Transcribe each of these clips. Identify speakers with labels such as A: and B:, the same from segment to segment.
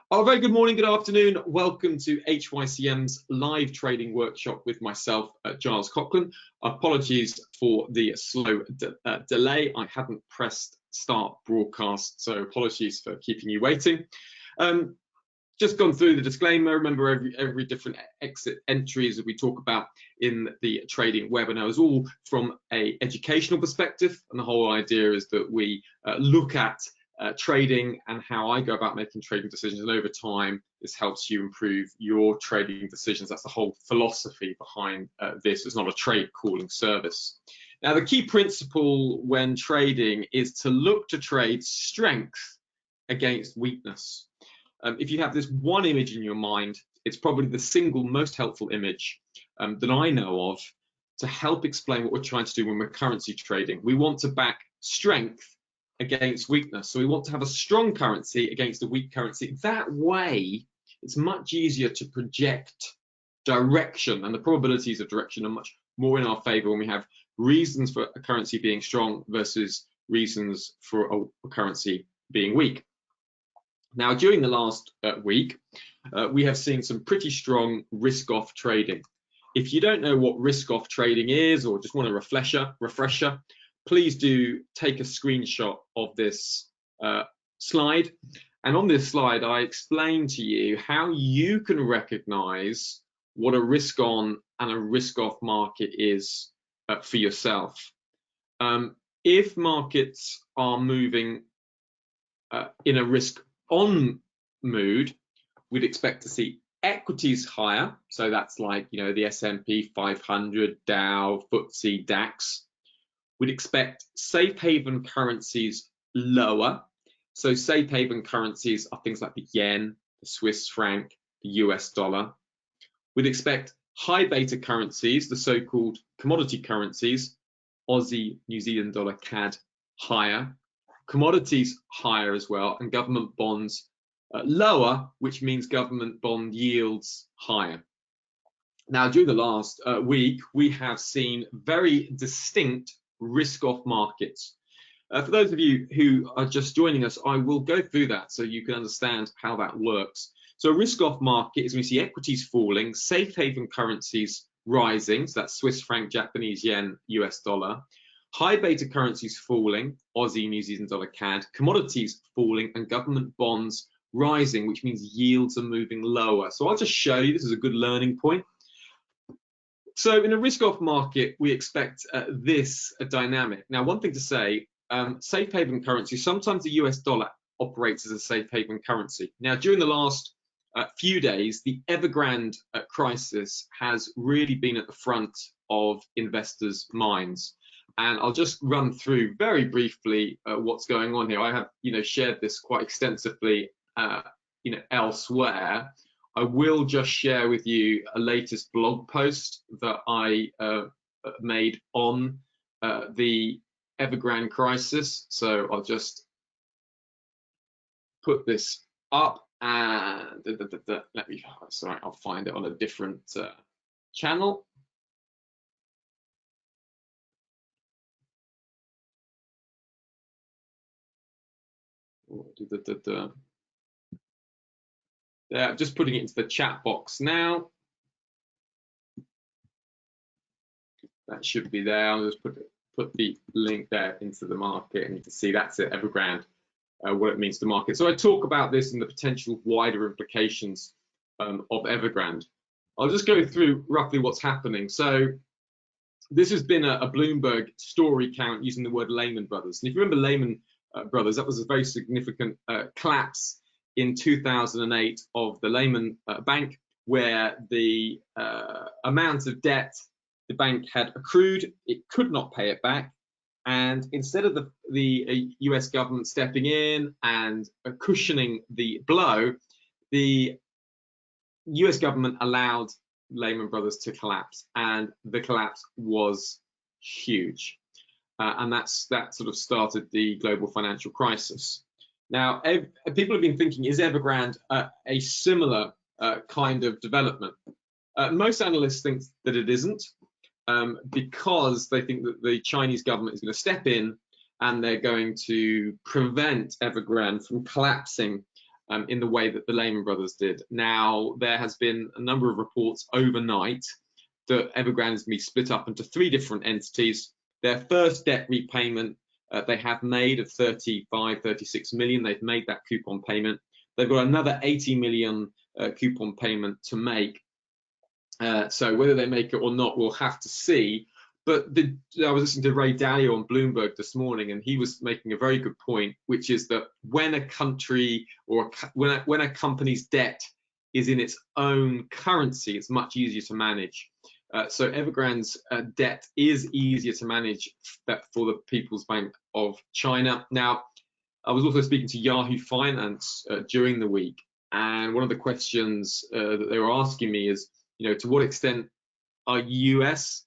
A: Oh, very good morning, good afternoon. Welcome to HYCM's live trading workshop with myself, Giles Coughlin. Apologies for the slow delay. I hadn't pressed start broadcast, so apologies for keeping you waiting. Just gone through the disclaimer. Remember, every different exit entries that we talk about in the trading webinar is all from an educational perspective, and the whole idea is that we look at trading and how I go about making trading decisions, and over time this helps you improve your trading decisions. That's the whole philosophy behind this. It's not a trade calling service. Now, the key principle when trading is to look to trade strength against weakness. If you have this one image in your mind, it's probably the single most helpful image that I know of to help explain what we're trying to do when we're currency trading. We want to back strength against weakness. So we want to have a strong currency against a weak currency. That way, it's much easier to project direction, and the probabilities of direction are much more in our favor when we have reasons for a currency being strong versus reasons for a currency being weak. Now, during the last week, we have seen some pretty strong risk-off trading. If you don't know what risk-off trading is, or just want a refresher, please do take a screenshot of this slide. And on this slide, I explain to you how you can recognize what a risk-on and a risk-off market is for yourself. If markets are moving in a risk-on mood, we'd expect to see equities higher. So that's like, you know, the S&P 500, Dow, FTSE, DAX. We'd expect safe haven currencies lower. So safe haven currencies are things like the yen, the Swiss franc, the US dollar. We'd expect high beta currencies, the so-called commodity currencies, Aussie, New Zealand dollar, CAD, higher. Commodities higher as well, and government bonds lower, which means government bond yields higher. Now, during the last week, we have seen very distinct risk-off markets. For those of you who are just joining us, I will go through that so you can understand how that works. So a risk-off market is when we see equities falling, safe haven currencies rising, so that's Swiss franc, Japanese yen, US dollar, high beta currencies falling, Aussie, New Zealand dollar, CAD, commodities falling, and government bonds rising, which means yields are moving lower. So I'll just show you, this is a good learning point. So in a risk-off market, we expect this dynamic. Now, one thing to say, safe haven currency, sometimes the US dollar operates as a safe haven currency. Now, during the last few days, the Evergrande crisis has really been at the front of investors' minds. And I'll just run through very briefly what's going on here. I have, shared this quite extensively, elsewhere. I will just share with you a latest blog post that I made on the Evergrande crisis. So I'll just put this up and I'll find it on a different channel. Yeah, I'm just putting it into the chat box now. That should be there. I'll just put the link there into the market, and you can see that's it, Evergrande, what it means to market. So I talk about this and the potential wider implications of Evergrande. I'll just go through roughly what's happening. So this has been a Bloomberg story count using the word Lehman Brothers. And if you remember Lehman Brothers, that was a very significant collapse in 2008 of the Lehman Bank, where the amount of debt the bank had accrued, it could not pay it back. And instead of the US government stepping in and cushioning the blow, the US government allowed Lehman Brothers to collapse, and the collapse was huge. And that sort of started the global financial crisis. Now, people have been thinking, is Evergrande a similar kind of development? Most analysts think that it isn't, because they think that the Chinese government is going to step in and they're going to prevent Evergrande from collapsing in the way that the Lehman Brothers did. Now, there has been a number of reports overnight that Evergrande is going to be split up into 3 different entities. Their first debt repayment they have made of 36 million. They've made that coupon payment. They've got another 80 million coupon payment to make. So whether they make it or not, we'll have to see. But I was listening to Ray Dalio on Bloomberg this morning, and he was making a very good point, which is that when a country or when a company's debt is in its own currency, it's much easier to manage. So Evergrande's debt is easier to manage for the People's Bank of China. Now, I was also speaking to Yahoo Finance during the week, and one of the questions that they were asking me is, to what extent are US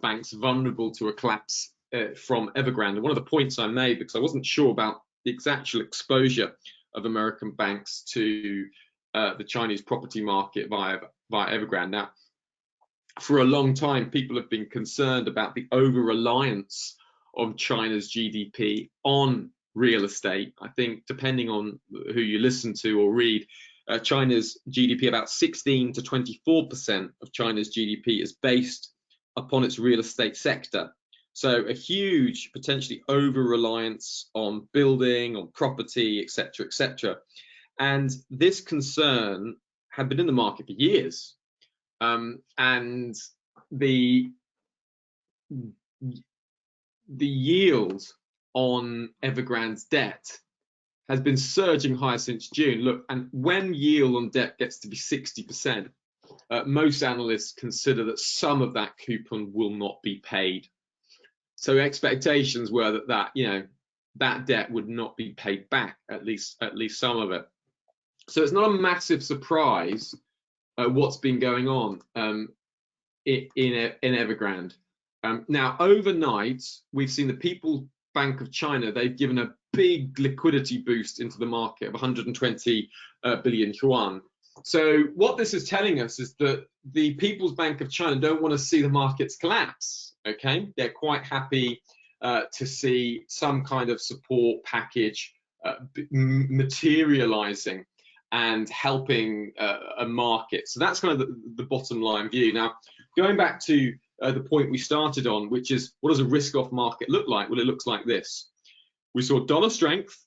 A: banks vulnerable to a collapse from Evergrande? And one of the points I made, because I wasn't sure about the actual exposure of American banks to the Chinese property market via Evergrande. Now, for a long time, people have been concerned about the over-reliance of China's GDP on real estate. I think, depending on who you listen to or read, China's GDP, about 16 to 24% of China's GDP is based upon its real estate sector. So a huge, potentially over-reliance on building, on property, etc., etc. And this concern had been in the market for years. And the yield on Evergrande's debt has been surging higher since June. Look, and when yield on debt gets to be 60%, most analysts consider that some of that coupon will not be paid. So expectations were that debt would not be paid back, at least some of it. So it's not a massive surprise what's been going on in Evergrande. Now, overnight, we've seen the People's Bank of China. They've given a big liquidity boost into the market of 120 billion yuan. So what this is telling us is that the People's Bank of China don't want to see the markets collapse. Okay, they're quite happy to see some kind of support package materializing and helping a market. So that's kind of the bottom line view. Now, going back to the point we started on, which is, what does a risk-off market look like? Well, it looks like this. We saw dollar strength.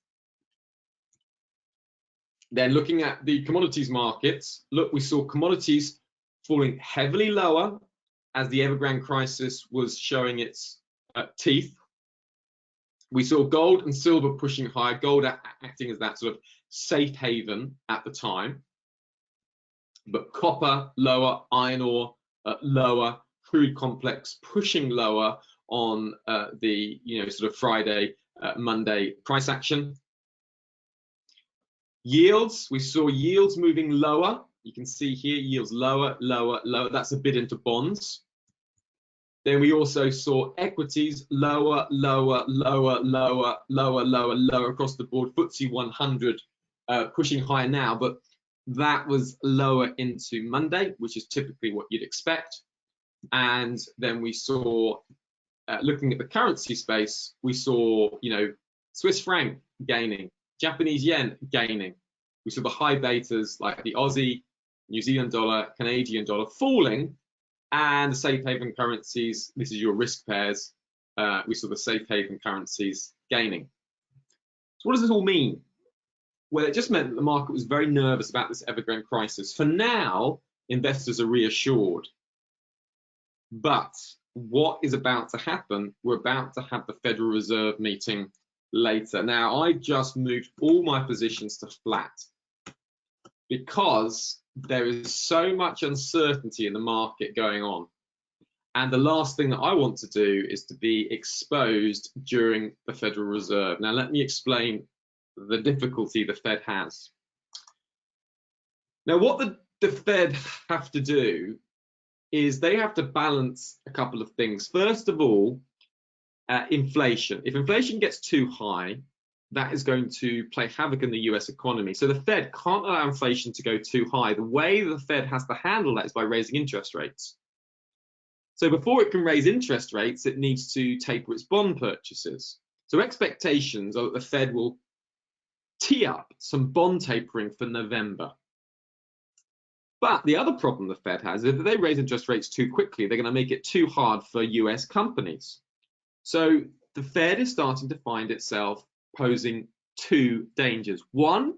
A: Then looking at the commodities markets, look, we saw commodities falling heavily lower as the Evergrande crisis was showing its teeth. We saw gold and silver pushing higher, gold acting as that sort of safe haven at the time. But copper lower, iron ore lower, crude complex pushing lower on the sort of Friday, Monday price action. Yields, we saw yields moving lower. You can see here yields lower, lower, lower. That's a bid into bonds. Then we also saw equities lower, lower, lower, lower, lower, lower, lower across the board. FTSE 100 pushing higher now, but that was lower into Monday, which is typically what you'd expect. And then we saw, looking at the currency space, we saw, Swiss franc gaining, Japanese yen gaining. We saw the high betas like the Aussie, New Zealand dollar, Canadian dollar falling, and the safe haven currencies, this is your risk pairs, we saw the safe haven currencies gaining. So what does this all mean? Well, it just meant that the market was very nervous about this Evergrande crisis. For now, investors are reassured. But what is about to happen? We're about to have the Federal Reserve meeting later. Now, I just moved all my positions to flat because there is so much uncertainty in the market going on. And the last thing that I want to do is to be exposed during the Federal Reserve. Now, let me explain the difficulty the Fed has. Now, what the Fed have to do is they have to balance a couple of things. First of all, inflation. If inflation gets too high, that is going to play havoc in the US economy. So the Fed can't allow inflation to go too high. The way the Fed has to handle that is by raising interest rates. So before it can raise interest rates, it needs to taper its bond purchases. So expectations are that the Fed will tee up some bond tapering for November. But the other problem the Fed has is that if they raise interest rates too quickly, they're going to make it too hard for US companies. So the Fed is starting to find itself posing two dangers. One,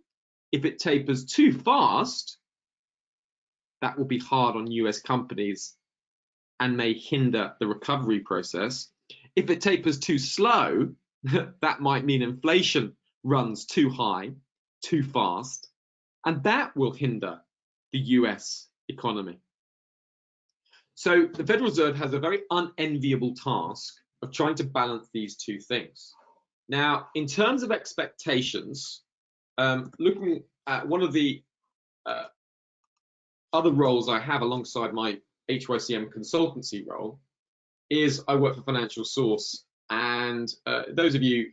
A: if it tapers too fast, that will be hard on US companies and may hinder the recovery process. If it tapers too slow, that might mean inflation runs too high, too fast, and that will hinder the US economy. So the Federal Reserve has a very unenviable task of trying to balance these two things. Now, in terms of expectations, looking at one of the other roles I have alongside my HYCM consultancy role is I work for Financial Source, and those of you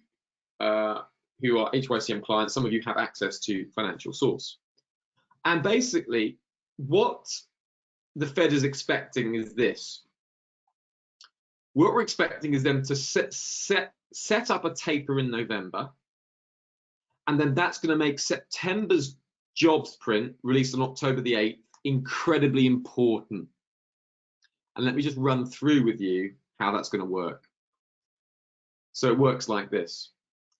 A: who are HYCM clients, some of you have access to Financial Source. And basically, what the Fed is expecting is this. What we're expecting is them to set up a taper in November, and then that's going to make September's jobs print, released on October the 8th, incredibly important. And let me just run through with you how that's going to work. So it works like this.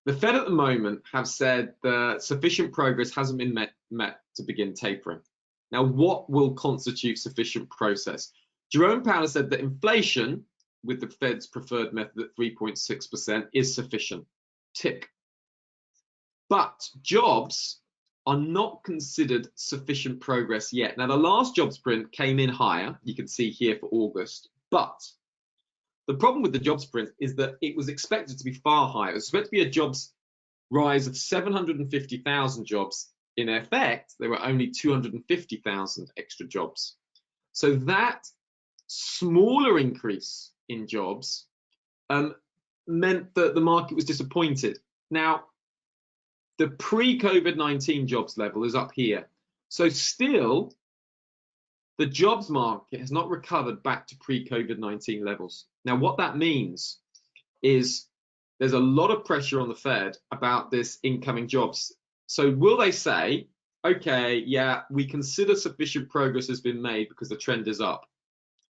A: The Fed at the moment have said that sufficient progress hasn't been met to begin tapering. Now, what will constitute sufficient process? Jerome Powell said that inflation, with the Fed's preferred method at 3.6%, is sufficient. Tick. But jobs are not considered sufficient progress yet. Now, the last jobs print came in higher, you can see here for August, but the problem with the jobs print is that it was expected to be far higher. It was expected to be a jobs rise of 750,000 jobs. In effect, there were only 250,000 extra jobs. So that smaller increase in jobs meant that the market was disappointed. Now, the pre-COVID-19 jobs level is up here. So still, the jobs market has not recovered back to pre-COVID-19 levels. Now, what that means is there's a lot of pressure on the Fed about this incoming jobs. So will they say, okay, yeah, we consider sufficient progress has been made because the trend is up?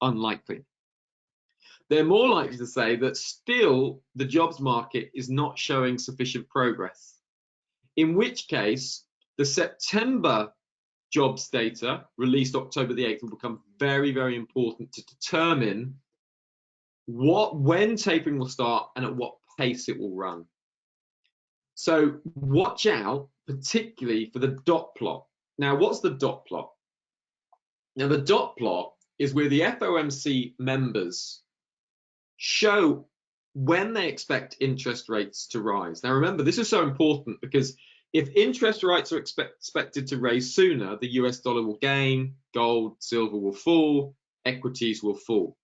A: Unlikely. They're more likely to say that still the jobs market is not showing sufficient progress, in which case the September jobs data released October the 8th will become very, very important to determine when tapering will start and at what pace it will run. So watch out, particularly for the dot plot. Now, what's the dot plot? Now, the dot plot is where the FOMC members show when they expect interest rates to rise. Now, remember, this is so important because if interest rates are expected to raise sooner, the US dollar will gain, gold, silver will fall, equities will fall.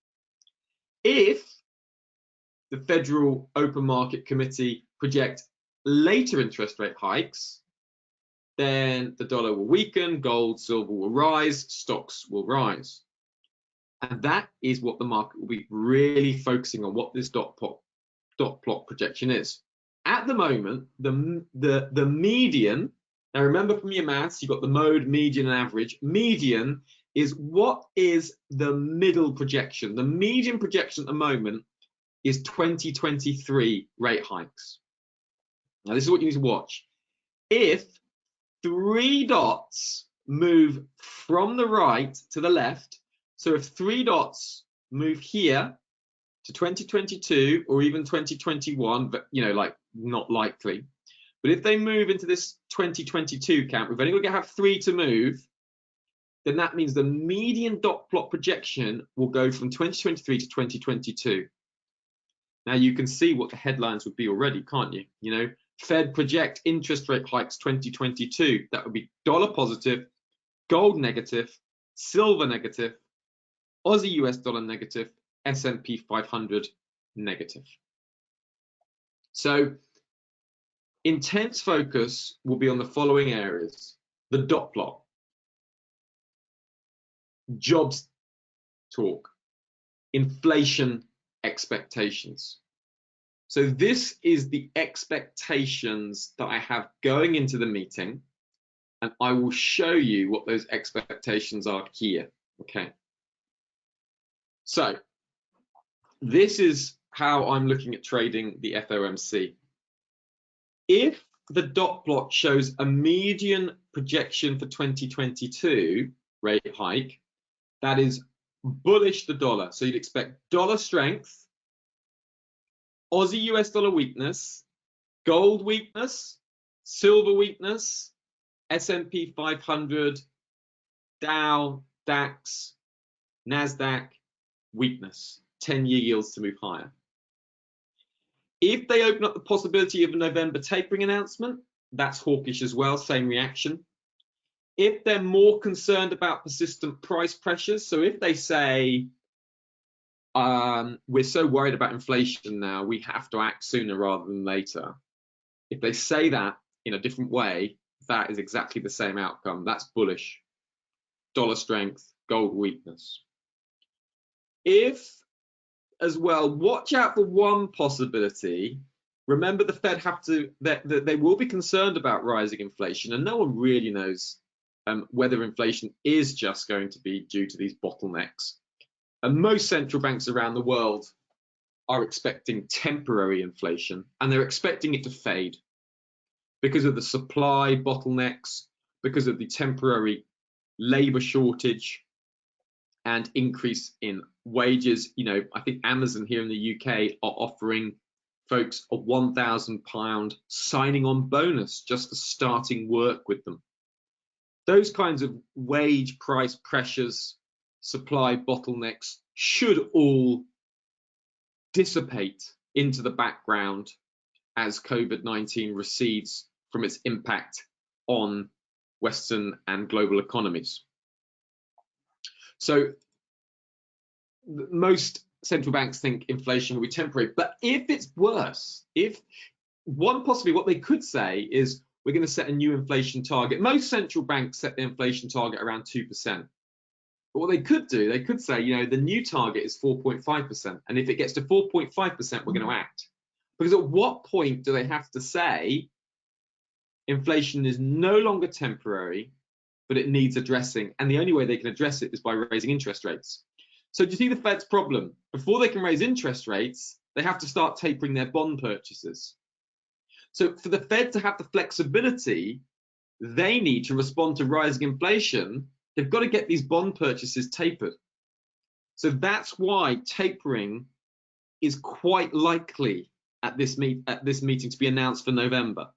A: If the Federal Open Market Committee project later interest rate hikes, then the dollar will weaken, gold, silver will rise, stocks will rise. And that is what the market will be really focusing on, what this dot plot projection is. At the moment, the median, now remember from your maths, you've got the mode, median, and average. Median is what is the middle projection. The median projection at the moment is 2023 rate hikes. Now, this is what you need to watch. If 3 dots move from the right to the left, so if 3 dots move here to 2022 or even 2021, but like not likely, but if they move into this 2022 camp, we've only got to have 3 to move, then that means the median dot plot projection will go from 2023 to 2022. Now you can see what the headlines would be already, can't you? Fed project interest rate hikes 2022. That would be dollar positive, gold negative, silver negative, Aussie US dollar negative, S&P 500 negative. So intense focus will be on the following areas: the dot plot, jobs talk, inflation expectations. So this is the expectations that I have going into the meeting, and I will show you what those expectations are here. Okay. So this is how I'm looking at trading the FOMC. If the dot plot shows a median projection for 2022 rate hike, that is bullish the dollar. So you'd expect dollar strength, Aussie US dollar weakness, gold weakness, silver weakness, S&P 500, Dow, DAX, NASDAQ weakness, 10-year yields to move higher. If they open up the possibility of a November tapering announcement, that's hawkish as well, same reaction. If they're more concerned about persistent price pressures, so if they say, we're so worried about inflation now, we have to act sooner rather than later. If they say that in a different way, that is exactly the same outcome. That's bullish. Dollar strength, gold weakness. If, as well, watch out for one possibility. Remember, the Fed they will be concerned about rising inflation, and no one really knows whether inflation is just going to be due to these bottlenecks. And most central banks around the world are expecting temporary inflation, and they're expecting it to fade because of the supply bottlenecks, because of the temporary labor shortage and increase in wages. You know, I think Amazon here in the UK are offering folks a £1,000 signing on bonus just for starting work with them. Those kinds of wage price pressures, supply bottlenecks should all dissipate into the background as COVID-19 recedes from its impact on Western and global economies. So most central banks think inflation will be temporary, but if it's worse, if one possibly what they could say is we're going to set a new inflation target. Most central banks set the inflation target around 2%. But what they could do, they could say, you know, the new target is 4.5%. And if it gets to 4.5%, we're going to act. Because at what point do they have to say inflation is no longer temporary, but it needs addressing? And the only way they can address it is by raising interest rates. So do you see the Fed's problem? Before they can raise interest rates, they have to start tapering their bond purchases. So for the Fed to have the flexibility they need to respond to rising inflation, they've got to get these bond purchases tapered. So that's why tapering is quite likely at this meeting to be announced for November.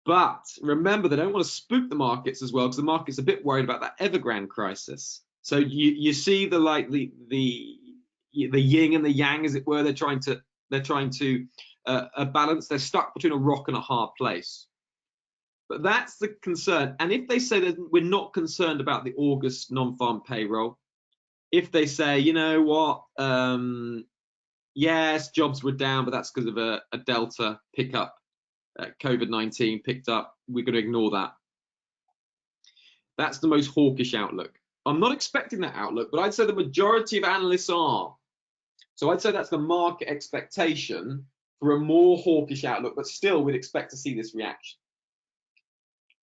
A: But remember, they don't want to spook the markets as well, because the market's a bit worried about that Evergrande crisis. So you see the yin and the yang, as it were. They're trying to balance. They're stuck between a rock and a hard place. But that's the concern. And if they say that we're not concerned about the August non-farm payroll, if they say, you know what, yes, jobs were down, but that's because of a Delta pickup, COVID-19 picked up, we're going to ignore that. That's the most hawkish outlook. I'm not expecting that outlook, but I'd say the majority of analysts are. So I'd say that's the market expectation for a more hawkish outlook, but still we'd expect to see this reaction.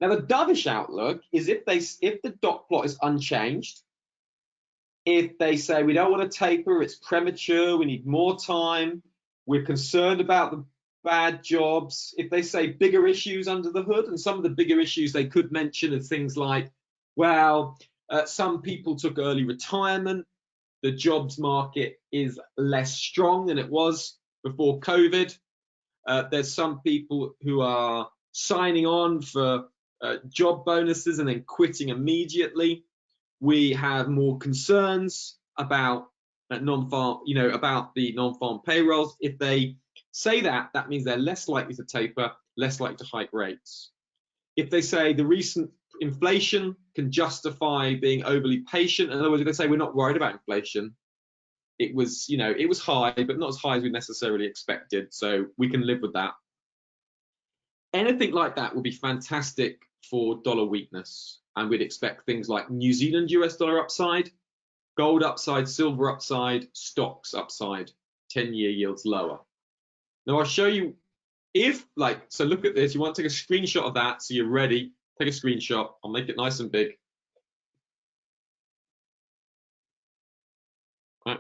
A: Now, the dovish outlook is if the dot plot is unchanged, if they say we don't want to taper, it's premature, we need more time, we're concerned about the bad jobs, if they say bigger issues under the hood, and some of the bigger issues they could mention are things like, well, some people took early retirement, the jobs market is less strong than it was before COVID, there's some people who are signing on for job bonuses and then quitting immediately. We have more concerns about non-farm, about the non-farm payrolls. If they say that, that means they're less likely to taper, less likely to hike rates. If they say the recent inflation can justify being overly patient, in other words, if they say we're not worried about inflation, it was high, but not as high as we necessarily expected, so we can live with that. Anything like that would be fantastic for dollar weakness, and we'd expect things like New Zealand US dollar upside, gold upside, silver upside, stocks upside, 10-year yields lower. Now I'll show you if, like, so look at this. You want to take a screenshot of that so you're ready. Take a screenshot. I'll make it nice and big. Right.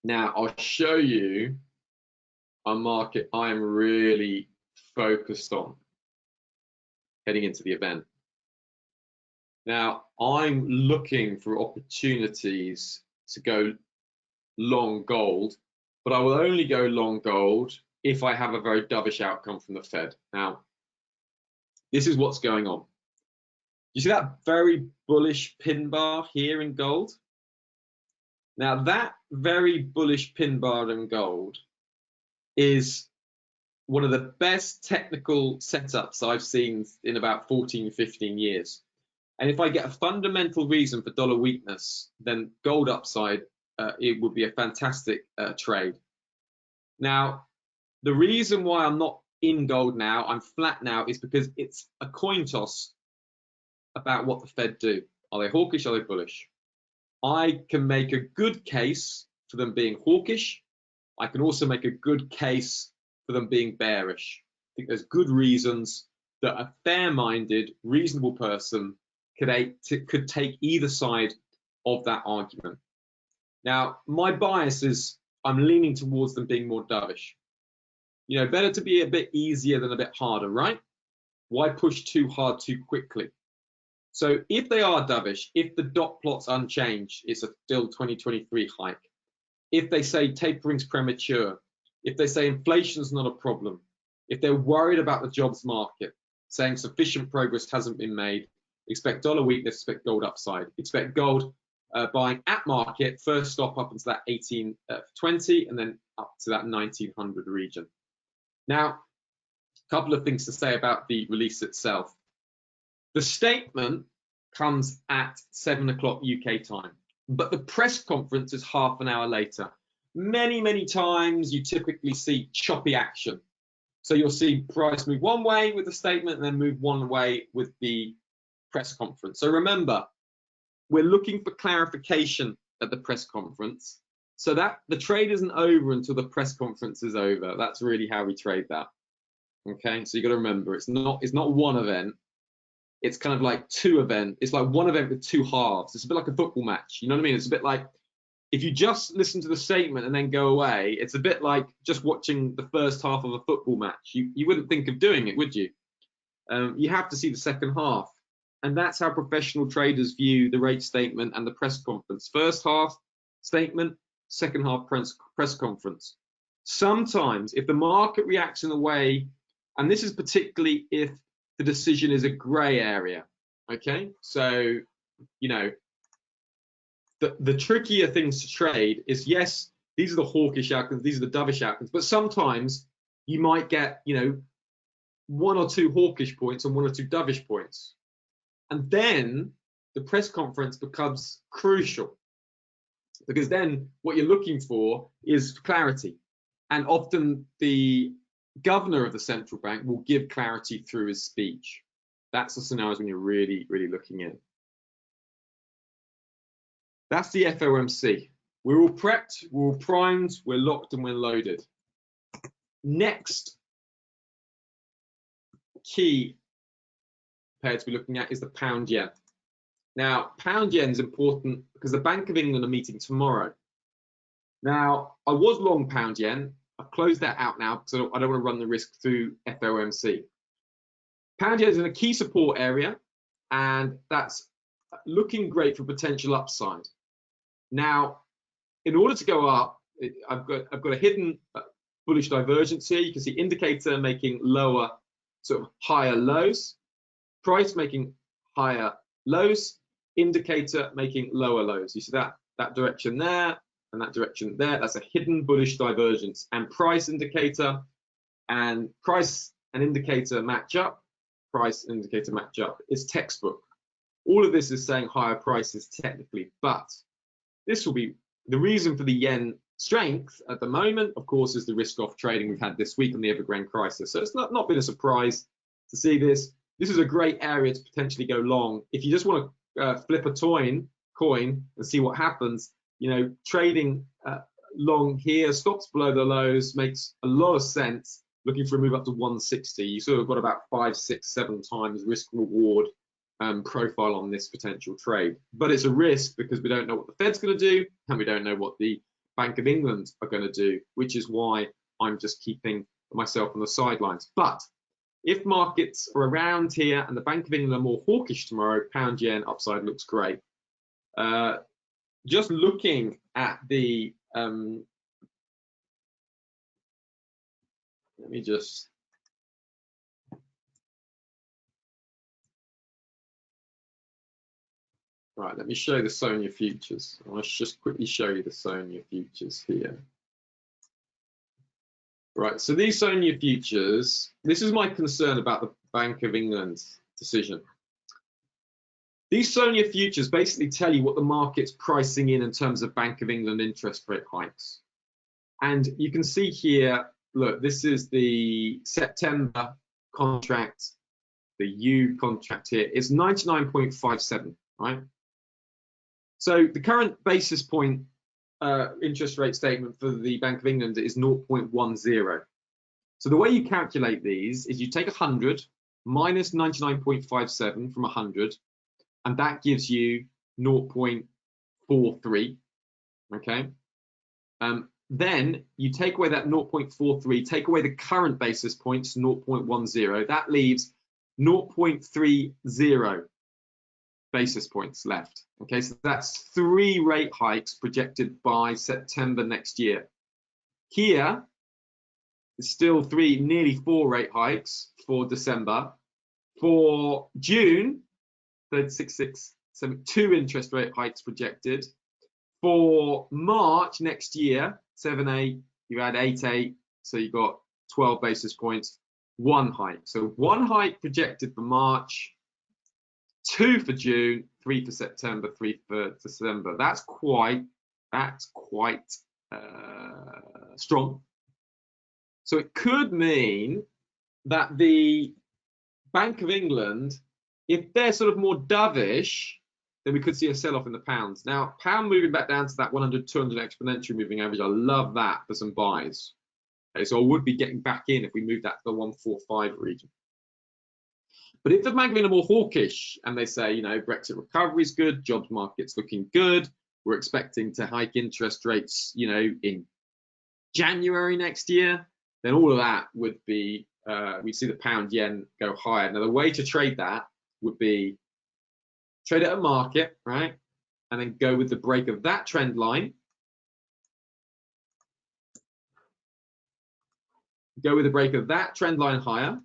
A: Now I'll show you a market I am really focused on heading into the event. Now I'm looking for opportunities to go long gold, but I will only go long gold if I have a very dovish outcome from the Fed. Now, this is what's going on. You see that very bullish pin bar here in gold? Now, that very bullish pin bar in gold is one of the best technical setups I've seen in about 14, 15 years. And if I get a fundamental reason for dollar weakness, then gold upside, it would be a fantastic trade. Now, the reason why I'm not in gold now, I'm flat now, is because it's a coin toss about what the Fed do. Are they hawkish? Are they bullish? I can make a good case for them being hawkish. I can also make a good case for them being bearish. I think there's good reasons that a fair-minded, reasonable person could take either side of that argument. Now, my bias is I'm leaning towards them being more dovish. You know, better to be a bit easier than a bit harder, right? Why push too hard too quickly? So if they are dovish, if the dot plot's unchanged, it's a still 2023 hike. If they say tapering's premature, if they say inflation's not a problem, if they're worried about the jobs market, saying sufficient progress hasn't been made, expect dollar weakness, expect gold upside, expect gold buying at market, first stop up into that 1820 and then up to that 1900 region. Now, a couple of things to say about the release itself. The statement comes at 7 o'clock UK time, but the press conference is half an hour later. Many times you typically see choppy action. So you'll see price move one way with the statement and then move one way with the press conference. So remember, we're looking for clarification at the press conference, so that the trade isn't over until the press conference is over. That's really how we trade that. Okay, so you got to remember, it's not one event. It's kind of like two events. It's like one event with two halves. It's a bit like a football match. You know what I mean? It's a bit like if you just listen to the statement and then go away. It's a bit like just watching the first half of a football match. You wouldn't think of doing it, would you? You have to see the second half. And that's how professional traders view the rate statement and the press conference. First half statement, second half press conference. Sometimes if the market reacts in a way, and this is particularly if the decision is a gray area, okay? So, you know, the trickier things to trade is, yes, these are the hawkish outcomes, these are the dovish outcomes, but sometimes you might get, you know, one or two hawkish points and one or two dovish points. And then the press conference becomes crucial, because then what you're looking for is clarity. And often the governor of the central bank will give clarity through his speech. That's the scenarios when you're really looking in. That's the FOMC. We're all prepped, we're all primed, we're locked and we're loaded. Next key pair to be looking at is the pound yen. Now, pound yen is important because the Bank of England are meeting tomorrow. Now, I was long pound yen. I've closed that out now because I don't want to run the risk through FOMC. Pound yen is in a key support area, and that's looking great for potential upside. Now, in order to go up, I've got a hidden bullish divergence here. You can see indicator making lower, sort of higher lows, price making higher lows, indicator making lower lows. You see that direction there and that direction there. That's a hidden bullish divergence. And price indicator and indicator match up. Price and indicator match up. It's textbook. All of this is saying higher prices technically, but this will be the reason for the yen strength at the moment, of course, is the risk-off trading we've had this week on the Evergrande crisis. So it's not been a surprise to see this. This is a great area to potentially go long. If you just want to flip a coin and see what happens, you know, trading long here, stops below the lows, makes a lot of sense. Looking for a move up to 160, you sort of got about 5, 6, 7 times risk reward profile on this potential trade. But it's a risk because we don't know what the Fed's going to do, and we don't know what the Bank of England are going to do, which is why I'm just keeping myself on the sidelines. But if markets are around here and the Bank of England are more hawkish tomorrow, pound yen upside looks great. Just looking at the let me just right, let me show you the Sonia futures. I'll just quickly show you the Sonia futures here. Right, so these Sonia futures, this is my concern about the Bank of England's decision. These Sonia futures basically tell you what the market's pricing in terms of Bank of England interest rate hikes. And you can see here, look, this is the September contract, the U contract here. It's 99.57, right? So the current basis point interest rate statement for the Bank of England is 0.10. So the way you calculate these is you take 100 minus 99.57 from 100, and that gives you 0.43, okay? Then you take away that 0.43, take away the current basis points, 0.10. That leaves 0.30 basis points left. Okay, so that's 3 rate hikes projected by September next year. Here, it's still nearly 4 rate hikes for December. For June, 2 interest rate hikes projected. For March next year, 7-8, you add 8-8, so you got 12 basis points, 1 hike. So 1 hike projected for March, 2 for June, 3 for September, 3 for December. That's quite strong. So it could mean that the Bank of England, if they're sort of more dovish, then we could see a sell-off in the pounds. Now, pound moving back down to that 100, 200 exponential moving average, I love that for some buys. Okay, so I would be getting back in if we move that to the 145 region. But if the Bank of England are more hawkish and they say, you know, Brexit recovery is good, jobs market's looking good, we're expecting to hike interest rates, you know, in January next year, then all of that would be, we'd see the pound yen go higher. Now, the way to trade that would be trade at a market, right? And then go with the break of that trend line. Go with the break of that trend line higher.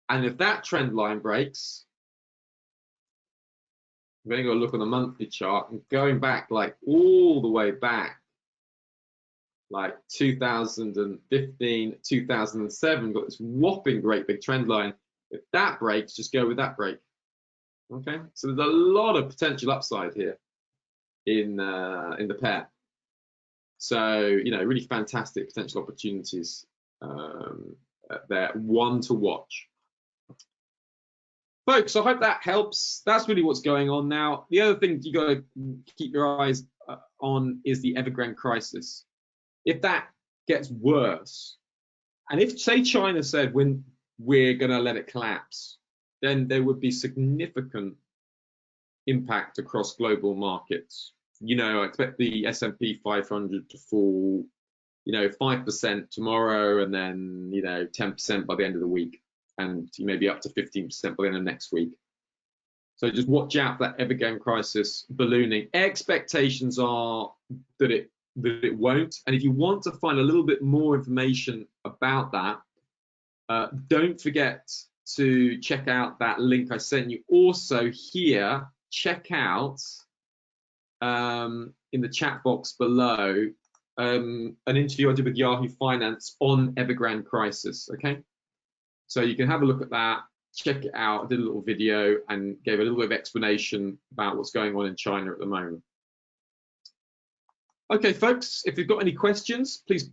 A: And if that trend line breaks, we're going to go look on the monthly chart and going back like all the way back, like 2015, 2007, got this whopping great big trend line. If that breaks, just go with that break. Okay, so there's a lot of potential upside here in the pair. So, you know, really fantastic potential opportunities there. One to watch. Folks, I hope that helps. That's really what's going on now. The other thing you got to keep your eyes on is the Evergrande crisis. If that gets worse, and if, say, China said when we're going to let it collapse, then there would be significant impact across global markets. You know, I expect the S&P 500 to fall, you know, 5% tomorrow, and then, you know, 10% by the end of the week, and maybe up to 15% by the end of next week. So just watch out for that Evergrande crisis ballooning. Expectations are that it won't. And if you want to find a little bit more information about that, don't forget to check out that link I sent you. Also here, check out in the chat box below an interview I did with Yahoo Finance on Evergrande crisis. Okay, so you can have a look at that, check it out. I did a little video and gave a little bit of explanation about what's going on in China at the moment. Okay, folks, if you've got any questions, please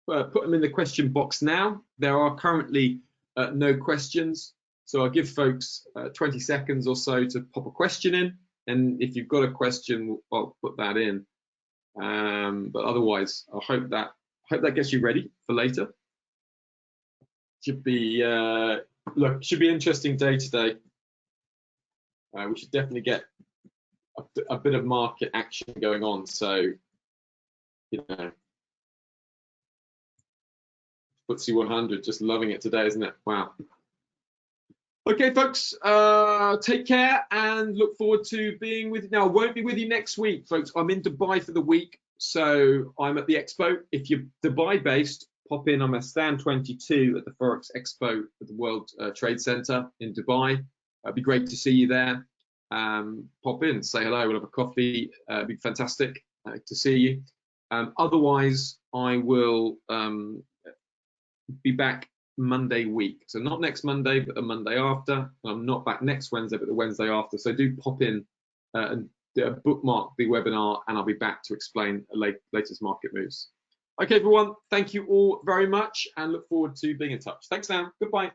A: put them in the question box now. There are currently no questions, so I'll give folks 20 seconds or so to pop a question in, and if you've got a question, I'll put that in. But otherwise, I hope that gets you ready for later. Should be should be an interesting day today. We should definitely get a bit of market action going on. So, you know, FTSE 100 just loving it today, isn't it? Wow. Okay, folks, take care and look forward to being with you. Now, I won't be with you next week, folks. I'm in Dubai for the week, so I'm at the expo. If you're Dubai-based, pop in. I'm at stand 22 at the Forex Expo at the World Trade Center in Dubai. It'd be great to see you there. Pop in, say hello, we'll have a coffee. It'd be fantastic to see you. Otherwise, I will be back Monday week, so not next Monday but the Monday after. I'm not back next Wednesday but the Wednesday after, so do pop in and bookmark the webinar, and I'll be back to explain latest market moves. Okay everyone, thank you all very much and look forward to being in touch. Thanks now, goodbye.